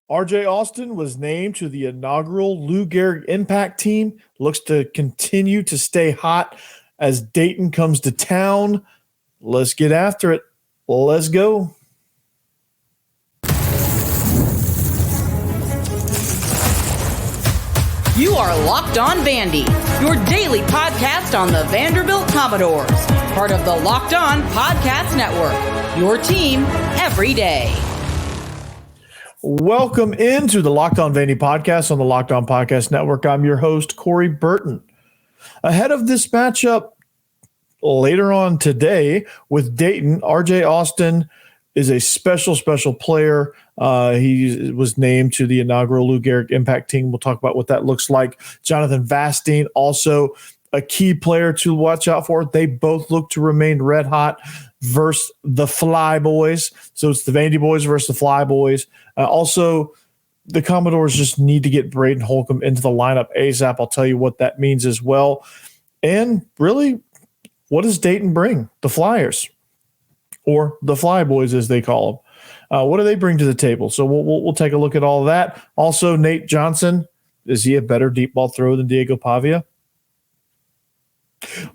RJ Austin was named to the inaugural Lou Gehrig Impact Team. Looks to continue to stay hot as Dayton comes to town. Let's get after it. Let's go. You are Locked On Vandy, your daily podcast on the Vanderbilt Commodores. Part of the Locked On Podcast Network, your team every day. Welcome into the Locked On Vandy podcast on the Locked On Podcast Network. I'm your host, Corey Burton. Ahead of this matchup later on today with Dayton, RJ Austin is a special player. He was named to the inaugural Lou Gehrig Impact Team. We'll talk about what that looks like. Jonathan Vastine, also a key player to watch out for. They both look to remain red hot versus the Fly Boys. So it's the Vandy Boys versus the Fly Boys. Also, the Commodores just need to get Braeden Holcomb into the lineup ASAP. I'll tell you what that means as well. And really, what does Dayton bring? The Flyers, or the Fly Boys as they call them. What do they bring to the table? So we'll take a look at all of that. Also, Nate Johnson, is he a better deep ball thrower than Diego Pavia?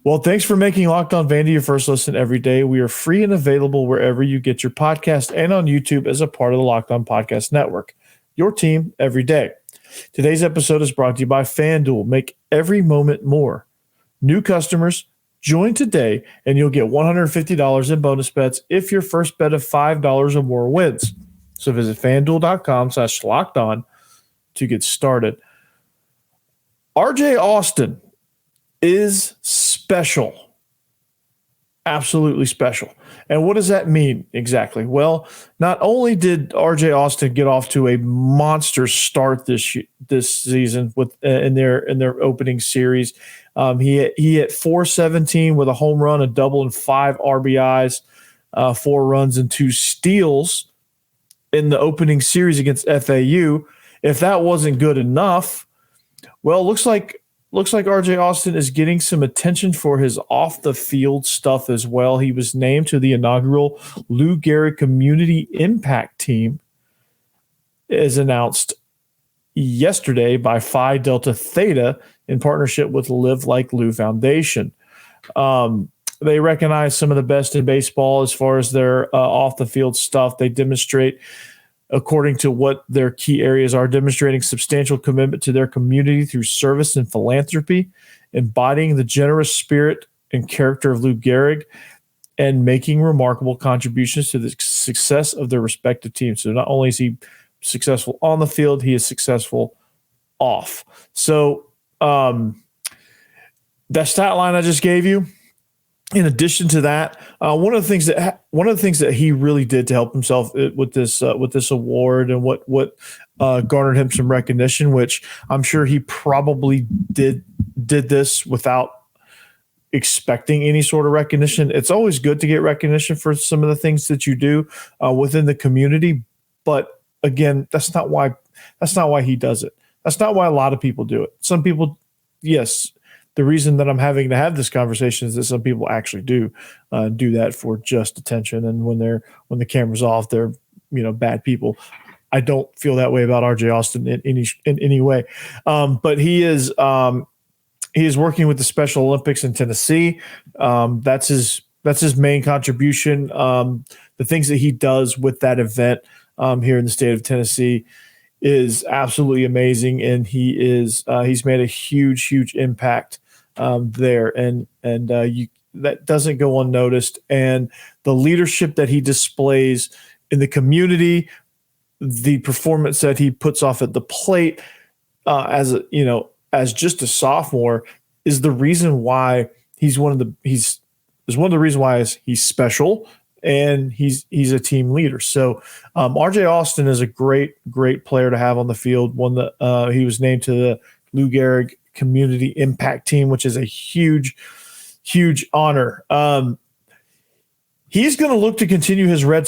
Well, thanks for making Locked On Vandy your first listen every day. We are free and available wherever you get your podcast and on YouTube as a part of the Locked On Podcast Network. Your team every day. Today's episode is brought to you by FanDuel. Make every moment more. New customers, join today and you'll get $150 in bonus bets if your first bet of $5 or more wins. So visit FanDuel.com/lockedon to get started. RJ Austin is special. Absolutely special. And what does that mean exactly? Well, not only did RJ Austin get off to a monster start this season with in their opening series, he hit .417 with a home run, a double, and 5 RBIs, 4 runs and 2 steals in the opening series against FAU. If that wasn't good enough, well, it looks like RJ Austin is getting some attention for his off-the-field stuff as well. He was named to the inaugural Lou Gehrig Community Impact Team, as announced yesterday by Phi Delta Theta in partnership with Live Like Lou Foundation. They recognize some of the best in baseball as far as their off-the-field stuff. They demonstrate, according to what their key areas are, demonstrating substantial commitment to their community through service and philanthropy, embodying the generous spirit and character of Lou Gehrig, and making remarkable contributions to the success of their respective teams. So not only is he successful on the field, he is successful off. So that stat line I just gave you, in addition to that, one of the things that he really did to help himself with this award, and what garnered him some recognition, which I'm sure he probably did this without expecting any sort of recognition. It's always good to get recognition for some of the things that you do within the community, but again, that's not why he does it. That's not why a lot of people do it. Some people, yes. The reason that I'm having to have this conversation is that some people actually do that for just attention, and when the camera's off, they're bad people. I don't feel that way about RJ Austin in any way, but he is working with the Special Olympics in Tennessee. That's his main contribution. The things that he does with that event here in the state of Tennessee is absolutely amazing, and he's made a huge impact there, and that doesn't go unnoticed. And the leadership that he displays in the community, the performance that he puts off at the plate as just a sophomore, is the reason why he's one of the reasons why he's special, and he's a team leader. So RJ Austin is a great player to have on the field. One that he was named to the Lou Gehrig Community Impact Team, which is a huge honor. He's going to look to continue his red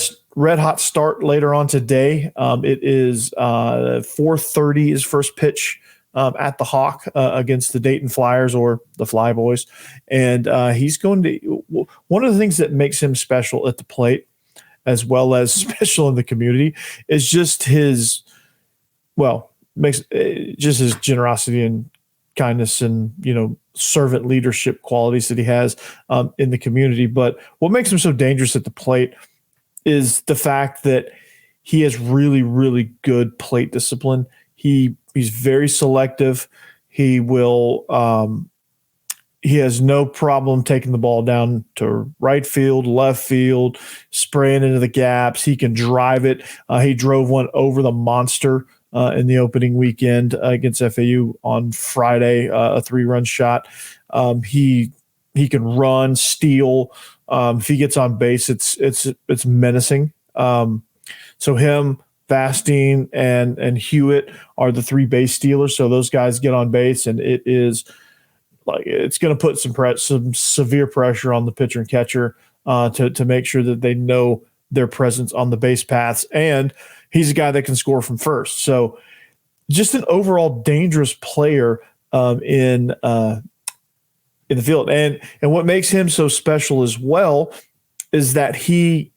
hot start later on today. It is 4:30 his first pitch at the Hawk against the Dayton Flyers, or the Fly Boys. And he's going to – one of the things that makes him special at the plate, as well as special in the community, is just his well, makes just his generosity and kindness and, servant leadership qualities that he has in the community. But what makes him so dangerous at the plate is the fact that he has really, really good plate discipline. He's very selective. He has no problem taking the ball down to right field, left field, spraying into the gaps. He can drive it. He drove one over the monster in the opening weekend against FAU on Friday, a 3-run shot. He can run, steal. If he gets on base, it's menacing. So him, Vastine, and Hewitt are the 3 base stealers. So those guys get on base, and it's going to put some severe pressure on the pitcher and catcher to make sure that they know their presence on the base paths. And he's a guy that can score from first. So just an overall dangerous player in the field. And what makes him so special as well is that he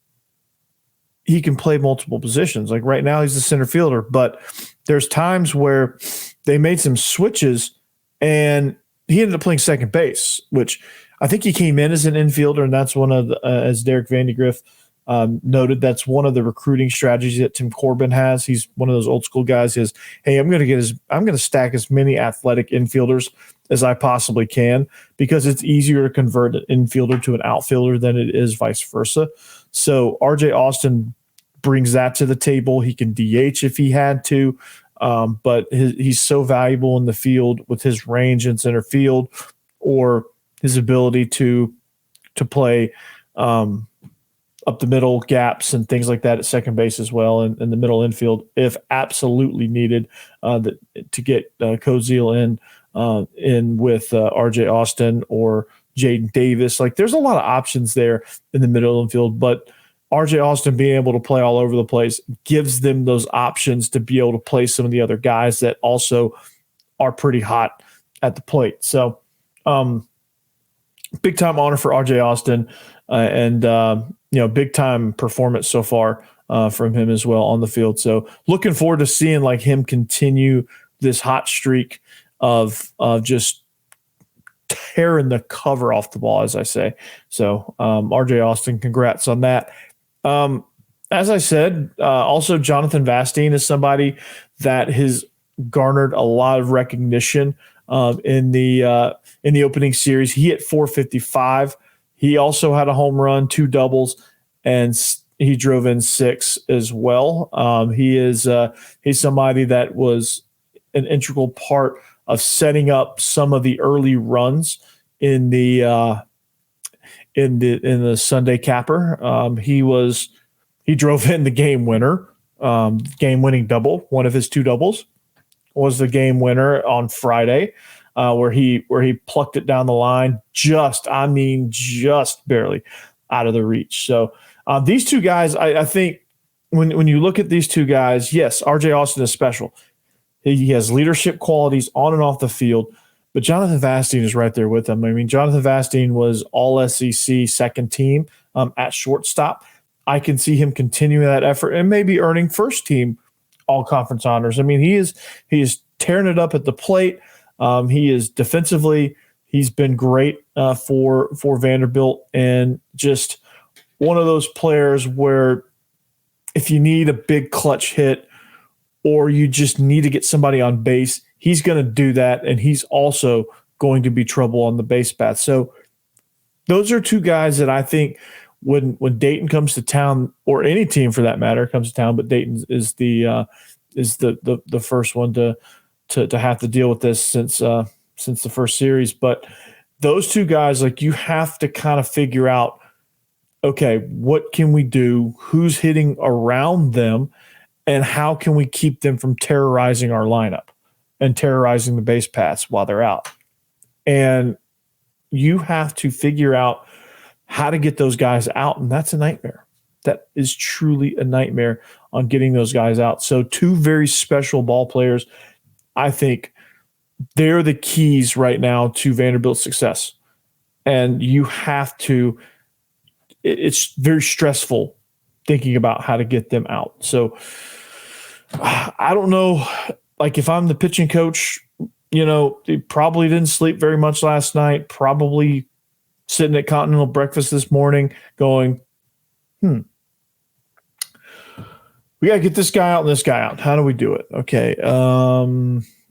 can play multiple positions. Like right now he's the center fielder, but there's times where they made some switches and he ended up playing second base, which I think he came in as an infielder, and that's one of the, as Derek Vandegrift noted, that's one of the recruiting strategies that Tim Corbin has. He's one of those old school guys. Is, hey, I'm going to stack as many athletic infielders as I possibly can because it's easier to convert an infielder to an outfielder than it is vice versa. So RJ Austin brings that to the table. He can DH if he had to. But he's so valuable in the field with his range in center field or his ability to play up the middle gaps and things like that at second base as well and in the middle infield if absolutely needed to get Koziel in with RJ Austin or Jaden Davis. Like there's a lot of options there in the middle infield, but RJ Austin being able to play all over the place gives them those options to be able to play some of the other guys that also are pretty hot at the plate. So big time honor for RJ Austin and big time performance so far from him as well on the field. So looking forward to seeing like him continue this hot streak of just tearing the cover off the ball, as I say. So RJ Austin, congrats on that. As I said, also Jonathan Vastine is somebody that has garnered a lot of recognition in the opening series. He hit 455. He also had a home run, 2 doubles, and he drove in 6 as well. He's somebody that was an integral part of setting up some of the early runs in the Sunday capper. He drove in the game winner, game-winning double. One of his 2 doubles was the game winner on Friday, where he plucked it down the line, just barely out of the reach. So these 2 guys, I think when you look at these 2 guys, yes, RJ Austin is special. He has leadership qualities on and off the field. But Jonathan Vastine is right there with him. I mean, Jonathan Vastine was all SEC second team at shortstop. I can see him continuing that effort and maybe earning first team all conference honors. I mean, he is tearing it up at the plate. He is defensively. He's been great for Vanderbilt and just one of those players where if you need a big clutch hit or you just need to get somebody on base, he's going to do that, and he's also going to be trouble on the base path. So those are 2 guys that I think when Dayton comes to town, or any team for that matter comes to town, but Dayton is the first one to have to deal with this since the first series. But those 2 guys, like you have to kind of figure out, okay, what can we do? Who's hitting around them? And how can we keep them from terrorizing our lineup and terrorizing the base paths while they're out? And you have to figure out how to get those guys out, and that's a nightmare. That is truly a nightmare on getting those guys out. So 2 very special ball players. I think they're the keys right now to Vanderbilt's success. And you have to – it's very stressful thinking about how to get them out. So I don't know. Like if I'm the pitching coach, he probably didn't sleep very much last night, probably sitting at continental breakfast this morning going, we got to get this guy out and this guy out. How do we do it? Okay.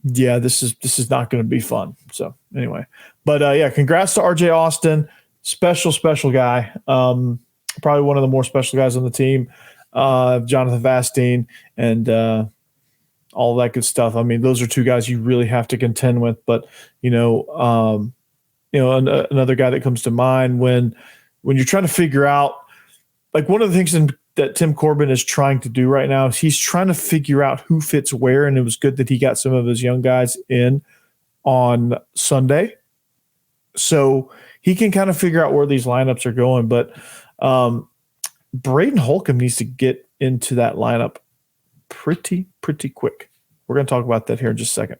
Yeah, this is not going to be fun. So anyway, but yeah, congrats to RJ Austin. Special guy. Probably one of the more special guys on the team. Jonathan Vastine and all that good stuff. I mean, those are two guys you really have to contend with. But another guy that comes to mind when you're trying to figure out, like one of the things that Tim Corbin is trying to do right now is he's trying to figure out who fits where, and it was good that he got some of his young guys in on Sunday, so he can kind of figure out where these lineups are going. But Braeden Holcomb needs to get into that lineup pretty quick. We're going to talk about that here in just a second.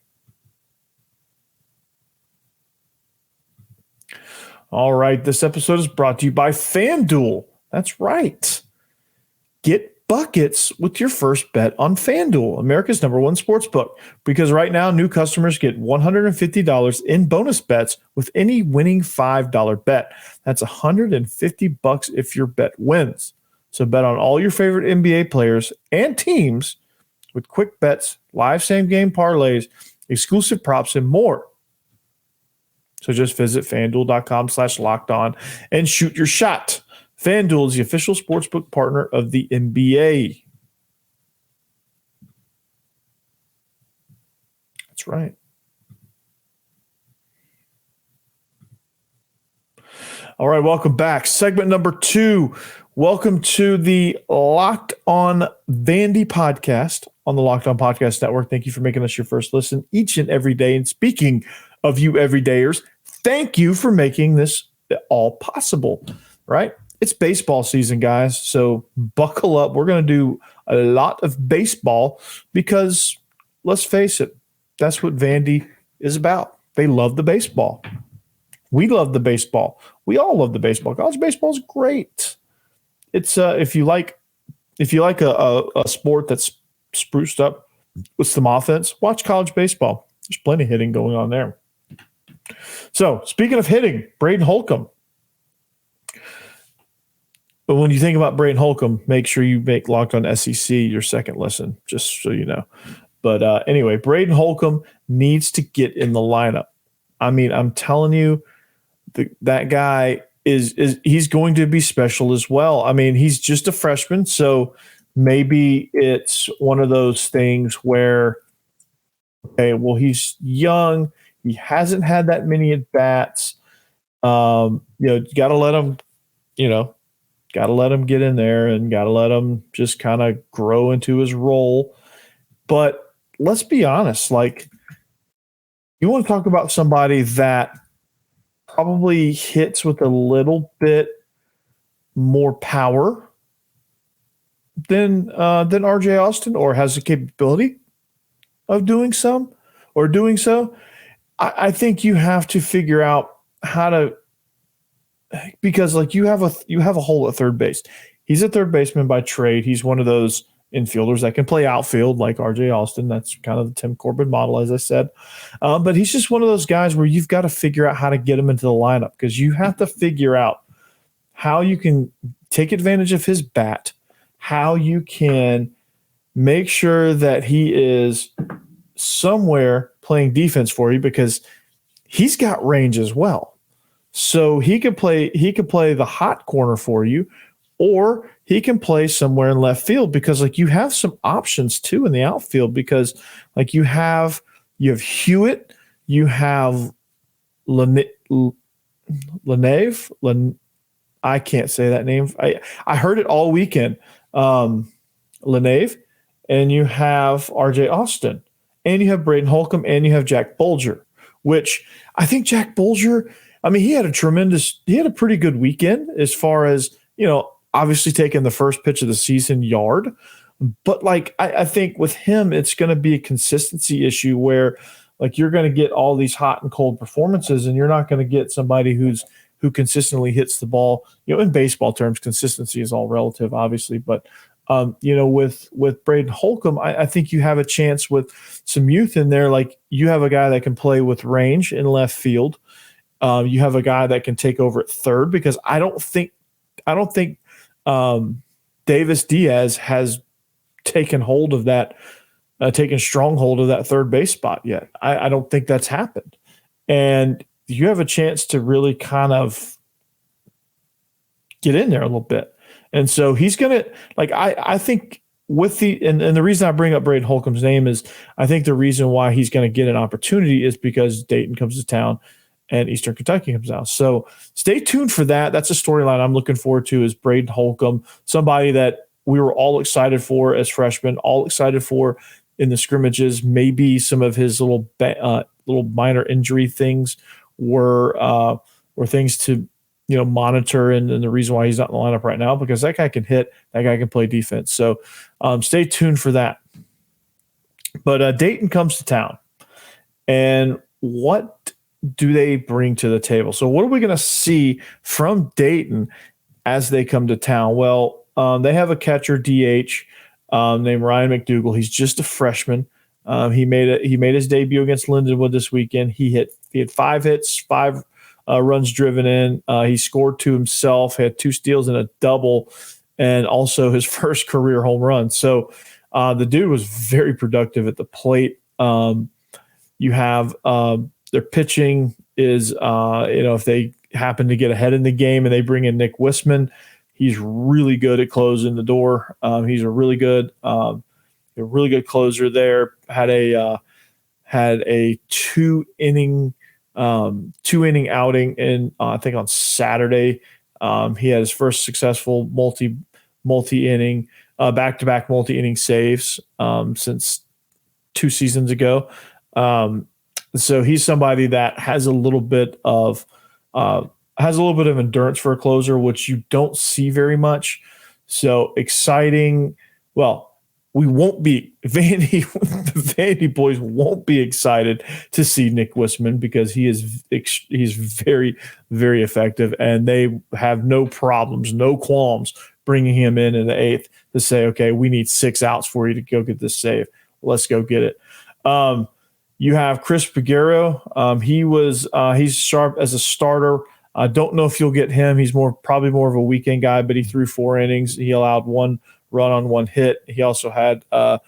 All right, this episode is brought to you by FanDuel. That's right. Get buckets with your first bet on FanDuel, America's #1 sportsbook, because right now new customers get $150 in bonus bets with any winning $5 bet. That's $150 if your bet wins. So bet on all your favorite NBA players and teams with quick bets, live same-game parlays, exclusive props, and more. So just visit FanDuel.com/lockedon and shoot your shot. FanDuel is the official sportsbook partner of the NBA. That's right. All right, welcome back. Segment number 2. Welcome to the Locked On Vandy podcast on the Locked On Podcast Network. Thank you for making us your first listen each and every day. And speaking of you everydayers, thank you for making this all possible, right? It's baseball season, guys, so buckle up. We're going to do a lot of baseball because, let's face it, that's what Vandy is about. They love the baseball. We love the baseball. We all love the baseball. College baseball is great. It's if you like a sport that's spruced up with some offense, watch college baseball. There's plenty of hitting going on there. So, speaking of hitting, Braeden Holcomb. But when you think about Braeden Holcomb, make sure you make Locked On SEC your second listen, just so you know. But anyway, Braeden Holcomb needs to get in the lineup. I mean, I'm telling you, that guy he's going to be special as well. I mean, he's just a freshman, so maybe it's one of those things where, okay, well, he's young. He hasn't had that many at bats. You got to let him, got to let him get in there and got to let him just kind of grow into his role. But let's be honest, like, you want to talk about somebody that probably hits with a little bit more power than RJ Austin, or has the capability of doing so. I think you have to figure out how to, because like you have a hole at third base. He's a third baseman by trade. He's one of those infielders that can play outfield like RJ Austin. That's kind of the Tim Corbin model, as I said. But he's just one of those guys where you've got to figure out how to get him into the lineup, because you have to figure out how you can take advantage of his bat, how you can make sure that he is somewhere playing defense for you, because he's got range as well. So he could play the hot corner for you, or he can play somewhere in left field, because like you have some options too in the outfield, because like you have Hewitt, you have Lenave. I can't say that name. I heard it all weekend. Lenave, and you have RJ Austin, and you have Braeden Holcomb, and you have Jack Bolger, which I think Jack Bolger, I mean, he had a pretty good weekend as far as, obviously taking the first pitch of the season yard. But like, I think with him, it's going to be a consistency issue where like you're going to get all these hot and cold performances, and you're not going to get somebody who consistently hits the ball. In baseball terms, consistency is all relative, obviously, but With Braeden Holcomb, I think you have a chance with some youth in there. Like you have a guy that can play with range in left field. You have a guy that can take over at third because I don't think Davis Diaz has taken hold of that, taken stronghold of that third base spot yet. I don't think that's happened. And you have a chance to really kind of get in there a little bit. And so he's going to, like, I think with and the reason I bring up Braeden Holcomb's name is I think the reason why he's going to get an opportunity is because Dayton comes to town and Eastern Kentucky comes out. So stay tuned for that. That's a storyline I'm looking forward to, is Braeden Holcomb, somebody that we were all excited for as freshmen, all excited for in the scrimmages. Maybe some of his little minor injury things were things to monitor, and the reason why he's not in the lineup right now, because that guy can hit, that guy can play defense. So stay tuned for that. But Dayton comes to town, and what do they bring to the table? So what are we going to see from Dayton as they come to town? Well, they have a catcher DH named Ryan McDougal. He's just a freshman. He made his debut against Lindenwood this weekend. He had 5 hits, 5 runs driven in. He scored 2 himself, had 2 steals and a double, and also his first career home run. So the dude was very productive at the plate. You have their pitching is, if they happen to get ahead in the game and they bring in Nick Wisman, he's really good at closing the door. He's a really good closer there. Had a 2-inning outing in I think on Saturday. He had his first successful multi-inning back-to-back multi-inning saves since 2 seasons ago. So he's somebody that has a little bit of endurance for a closer, which you don't see very much. So exciting. Well, we won't be the Vandy boys won't be excited to see Nick Wisman, because he's very, very effective, and they have no problems, no qualms bringing him in the 8th to say, okay, we need 6 outs for you to go get this save. Let's go get it. You have Chris Peguero. He's sharp as a starter. I don't know if you'll get him. He's probably more of a weekend guy, but he threw 4 innings. He allowed 1 run on 1 hit. He also had a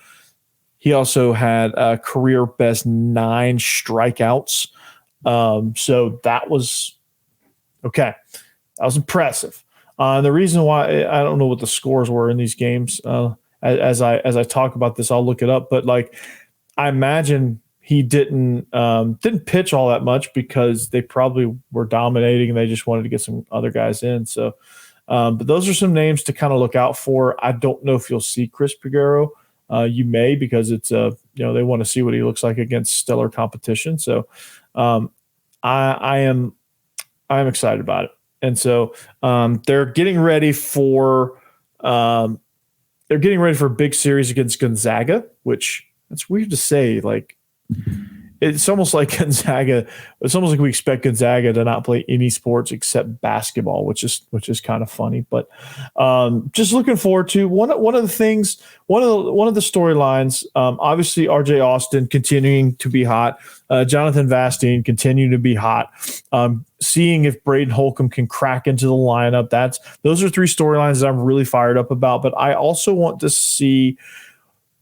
career best 9 strikeouts. So that was okay. That was impressive. And the reason why, I don't know what the scores were in these games. As I talk about this, I'll look it up. But I imagine he didn't pitch all that much because they probably were dominating and they just wanted to get some other guys in. So, but those are some names to kind of look out for. I don't know if you'll see Chris Peguero. You may, because it's they want to see what he looks like against stellar competition. So, I am excited about it. And so they're getting ready for a big series against Gonzaga, which it's weird to say. It's almost like Gonzaga. It's almost like we expect Gonzaga to not play any sports except basketball, which is kind of funny. But just looking forward to one of the things, one of the storylines. Obviously, RJ Austin continuing to be hot. Jonathan Vastine continuing to be hot. Seeing if Braeden Holcomb can crack into the lineup. Those are 3 storylines that I'm really fired up about. But I also want to see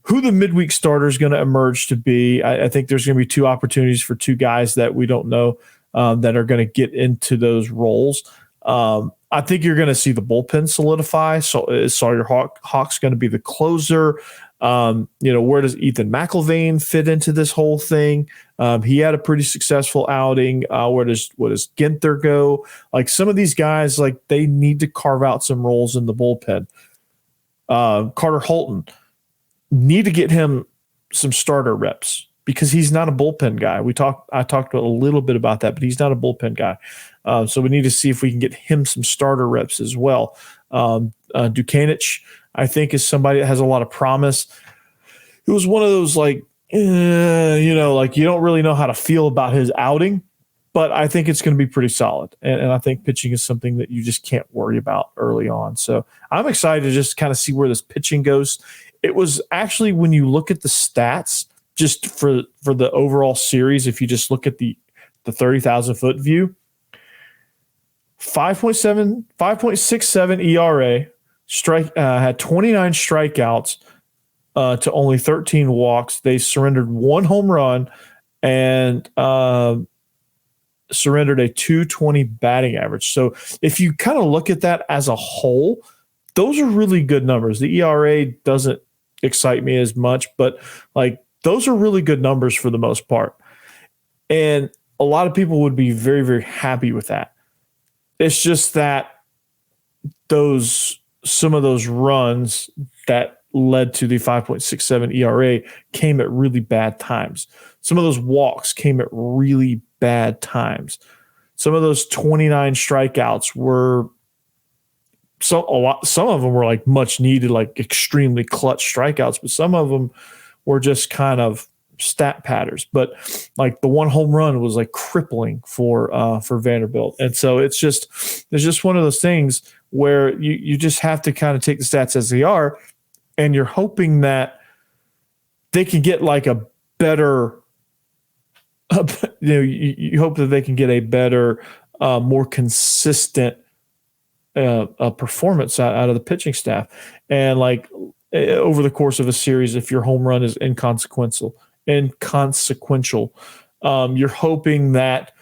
who the midweek starter is going to emerge to be. I think there's going to be 2 opportunities for 2 guys that we don't know that are going to get into those roles. I think you're going to see the bullpen solidify. So is Sawyer Hawks going to be the closer? Where does Ethan McIlvain fit into this whole thing? He had a pretty successful outing. Where does Ginther go? Some of these guys, they need to carve out some roles in the bullpen. Carter Holton, need to get him some starter reps because he's not a bullpen guy. I talked a little bit about that, but he's not a bullpen guy. So we need to see if we can get him some starter reps as well. Dukanich, I think, is somebody that has a lot of promise. It was one of those you don't really know how to feel about his outing. but I think it's going to be pretty solid. And I think pitching is something that you just can't worry about early on. So I'm excited to just kind of see where this pitching goes. It was actually, when you look at the stats, just for the overall series, if you just look at the 30,000 foot view, 5.67 ERA, had 29 strikeouts to only 13 walks. They surrendered 1 home run and surrendered a 220 batting average. So if you kind of look at that as a whole, those are really good numbers. The ERA doesn't excite me as much, but like those are really good numbers for the most part. And a lot of people would be very, very happy with that. It's just that some of those runs that led to the 5.67 ERA came at really bad times. Some of those walks came at really bad times. Some of those 29 strikeouts were some of them were like much needed, like extremely clutch strikeouts, but some of them were just kind of stat patterns. But like the 1 home run was like crippling for Vanderbilt. And so it's just one of those things where you just have to kind of take the stats as they are, and you're hoping that they can get like a better you hope that they can get a better, more consistent performance out of the pitching staff. And like over the course of a series, if your home run is inconsequential, you're hoping that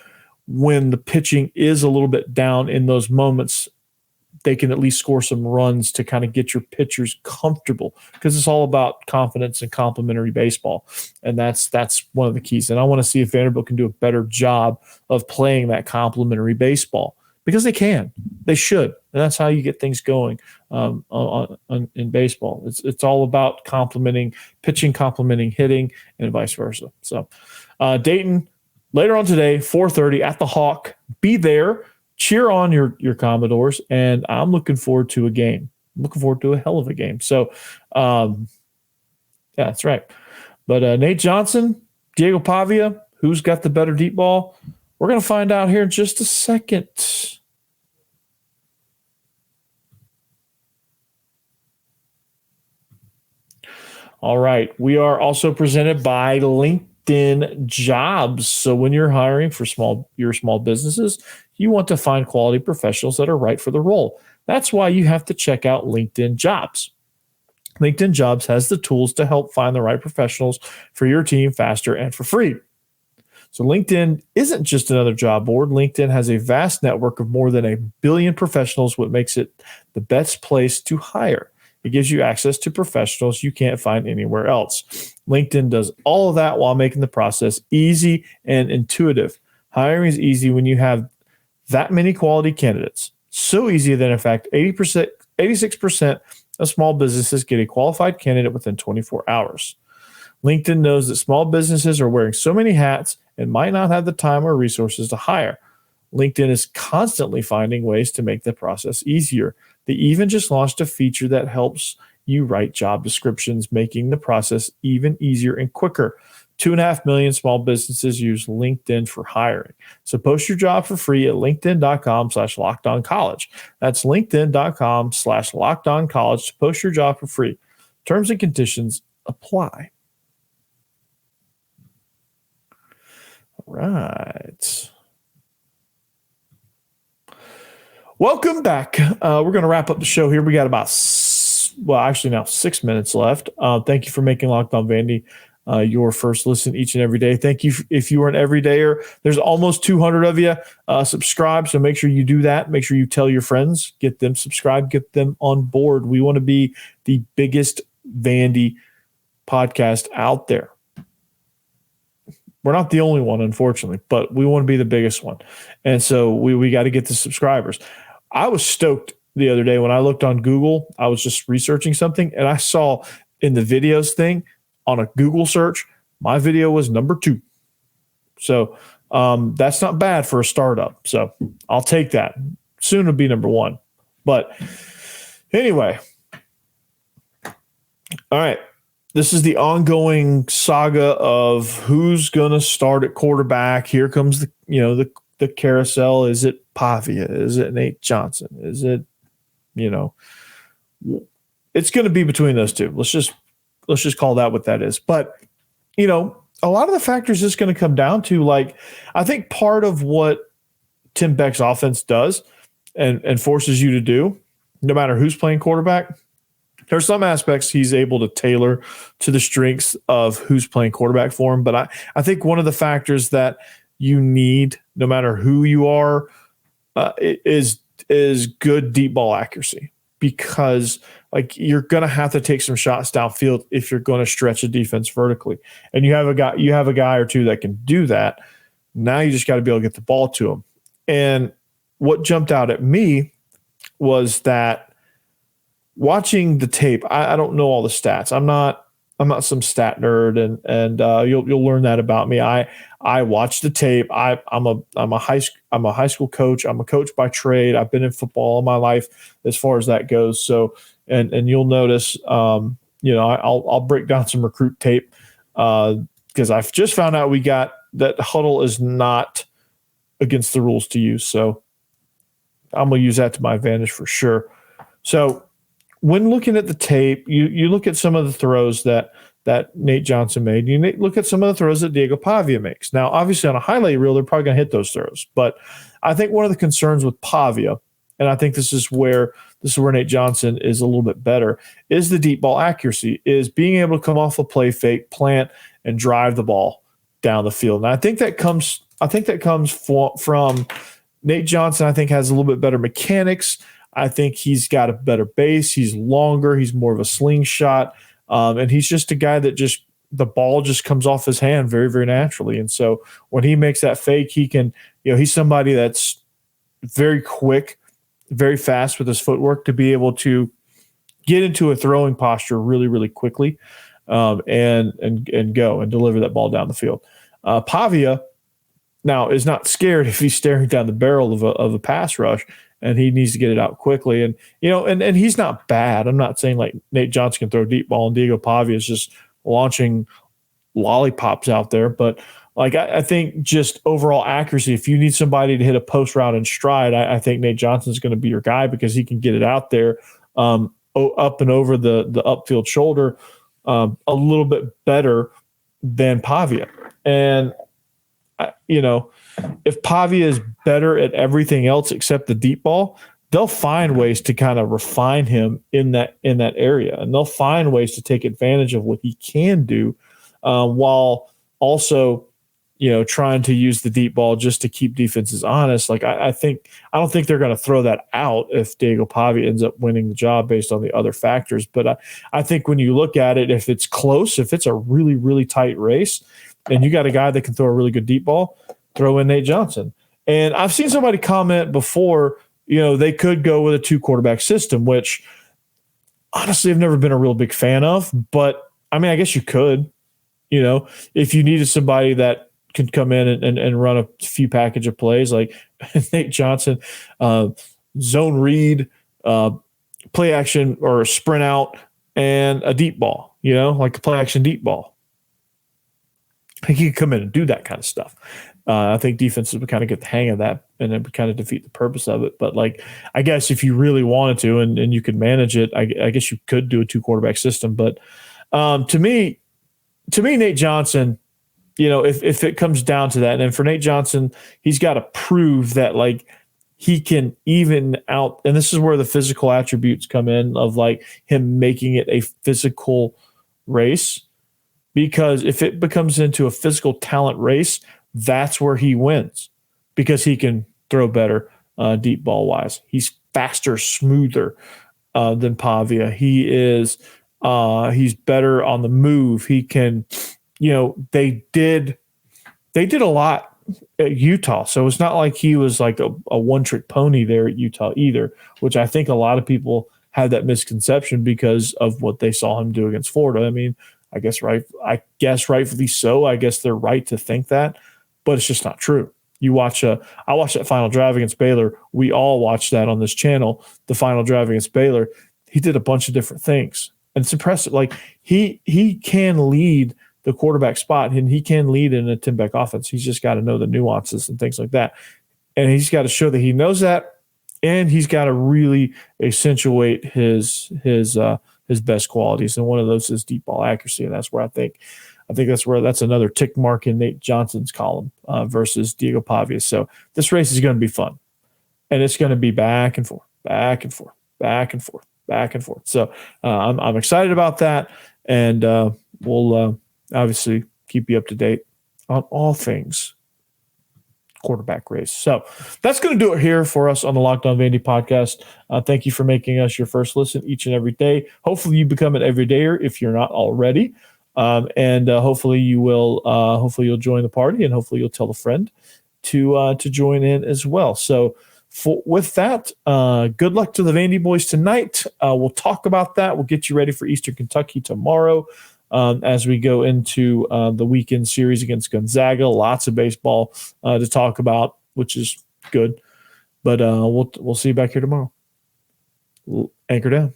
when the pitching is a little bit down in those moments, they can at least score some runs to kind of get your pitchers comfortable, because it's all about confidence and complementary baseball. And that's one of the keys. And I want to see if Vanderbilt can do a better job of playing that complementary baseball, because they can, they should. And that's how you get things going in baseball. It's all about complementing pitching, complementing hitting, and vice versa. So Dayton later on today, 4:30 at the Hawk. Be there. Cheer on your Commodores, and I'm looking forward to a game. I'm looking forward to a hell of a game. So, yeah, that's right. But Nate Johnson, Diego Pavia, who's got the better deep ball? We're going to find out here in just a second. All right. We are also presented by LinkedIn Jobs. So when you're hiring for your small businesses, you want to find quality professionals that are right for the role. That's why you have to check out LinkedIn Jobs. LinkedIn Jobs has the tools to help find the right professionals for your team faster and for free. So LinkedIn isn't just another job board. LinkedIn has a vast network of more than 1 billion professionals, what makes it the best place to hire. It gives you access to professionals you can't find anywhere else. LinkedIn does all of that while making the process easy and intuitive. Hiring is easy when you have that many quality candidates. So easy that, in fact, 86% of small businesses get a qualified candidate within 24 hours. LinkedIn knows that small businesses are wearing so many hats and might not have the time or resources to hire. LinkedIn is constantly finding ways to make the process easier. They even just launched a feature that helps you write job descriptions, making the process even easier and quicker. 2.5 million small businesses use LinkedIn for hiring. So post your job for free at linkedin.com/lockedoncollege. That's linkedin.com/lockedoncollege to post your job for free. Terms and conditions apply. All right. Welcome back. We're going to wrap up the show here. We got about, now 6 minutes left. Thank you for making Locked On Vandy your first listen each and every day. Thank you. If you are an everydayer, there's almost 200 of you. Subscribe, so make sure you do that. Make sure you tell your friends, get them subscribed, get them on board. We want to be the biggest Vandy podcast out there. We're not the only one, unfortunately, but we want to be the biggest one. And so we got to get the subscribers. I was stoked the other day when I looked on Google. I was just researching something, and I saw in the videos thing on a Google search, my video was number 2. So that's not bad for a startup. So I'll take that. Soon it'll be number 1. But anyway, all right. this is the ongoing saga of who's going to start at quarterback. Here comes the carousel. Is it Pavia? Is it Nate Johnson? Is it, it's going to be between those two. Let's just call that what that is. But, a lot of the factors is going to come down to, like, I think part of what Tim Beck's offense does and forces you to do, no matter who's playing quarterback, there's some aspects he's able to tailor to the strengths of who's playing quarterback for him. But I think one of the factors that you need, no matter who you are, is good deep ball accuracy, because like you're going to have to take some shots downfield if you're going to stretch a defense vertically. And you have a guy or two that can do that. Now you just got to be able to get the ball to him. And what jumped out at me was that watching the tape, I don't know all the stats. I'm not some stat nerd, and you'll learn that about me. I watch the tape. I'm a high school coach. I'm a coach by trade. I've been in football all my life as far as that goes. So and you'll notice, I'll break down some recruit tape because I've just found out we got that huddle is not against the rules to use. So I'm going to use that to my advantage for sure. So when looking at the tape, you look at some of the throws that Nate Johnson made. You look at some of the throws that Diego Pavia makes. Now, obviously, on a highlight reel, they're probably going to hit those throws. But I think one of the concerns with Pavia, and I think this is where Nate Johnson is a little bit better, is the deep ball accuracy, is being able to come off a play fake, plant, and drive the ball down the field. And I think that comes from Nate Johnson. I think has a little bit better mechanics. I think he's got a better base. He's longer. He's more of a slingshot. And he's just a guy that the ball just comes off his hand very, very naturally. And so when he makes that fake, he can, he's somebody that's very quick, very fast with his footwork to be able to get into a throwing posture really, really quickly and go and deliver that ball down the field. Pavia now is not scared if he's staring down the barrel of a pass rush, and he needs to get it out quickly. And, and he's not bad. I'm not saying like Nate Johnson can throw a deep ball and Diego Pavia is just launching lollipops out there. But like, I think just overall accuracy, if you need somebody to hit a post route in stride, I think Nate Johnson's going to be your guy because he can get it out there up and over the upfield shoulder a little bit better than Pavia. And, if Pavia is better at everything else except the deep ball, they'll find ways to kind of refine him in that area, and they'll find ways to take advantage of what he can do, while also, trying to use the deep ball just to keep defenses honest. Like I don't think they're going to throw that out if Diego Pavia ends up winning the job based on the other factors. But I think when you look at it, if it's close, if it's a really, really tight race, and you got a guy that can throw a really good deep ball, throw in Nate Johnson. And I've seen somebody comment before, they could go with a 2-quarterback system, which honestly I've never been a real big fan of. But I mean, I guess you could, if you needed somebody that could come in and run a few package of plays like Nate Johnson, zone read, play action or a sprint out, and a deep ball, like a play action deep ball. I think he could come in and do that kind of stuff. I think defenses would kind of get the hang of that, and it would kind of defeat the purpose of it. But like, I guess if you really wanted to and you could manage it, I guess you could do a 2-quarterback system. But to me, Nate Johnson, if it comes down to that, and for Nate Johnson, he's got to prove that like he can even out, and this is where the physical attributes come in of like him making it a physical race. Because if it becomes into a physical talent race, that's where he wins, because he can throw better deep ball wise. He's faster, smoother than Pavia. He's better on the move. He can, they did a lot at Utah. So it's not like he was like a one-trick pony there at Utah either, which I think a lot of people have that misconception because of what they saw him do against Florida. I mean, I guess rightfully so. I guess they're right to think that, but it's just not true. I watched that final drive against Baylor. We all watched that on this channel, the final drive against Baylor. He did a bunch of different things. And it's impressive. Like he can lead the quarterback spot, and he can lead in a Tim Beck offense. He's just got to know the nuances and things like that. And he's got to show that he knows that, and he's got to really accentuate his best qualities. And one of those is deep ball accuracy. And that's where I think that's another tick mark in Nate Johnson's column versus Diego Pavia. So this race is going to be fun, and it's going to be back and forth, back and forth, back and forth, back and forth. So I'm excited about that, and we'll obviously keep you up to date on all things quarterback race. So that's going to do it here for us on the Locked On Vandy podcast. Thank you for making us your first listen each and every day. Hopefully you become an everydayer if you're not already. And hopefully you will. Hopefully you'll join the party, and hopefully you'll tell a friend to join in as well. So with that, good luck to the Vandy boys tonight. We'll talk about that. We'll get you ready for Eastern Kentucky tomorrow as we go into the weekend series against Gonzaga. Lots of baseball to talk about, which is good. But we'll see you back here tomorrow. Anchor down.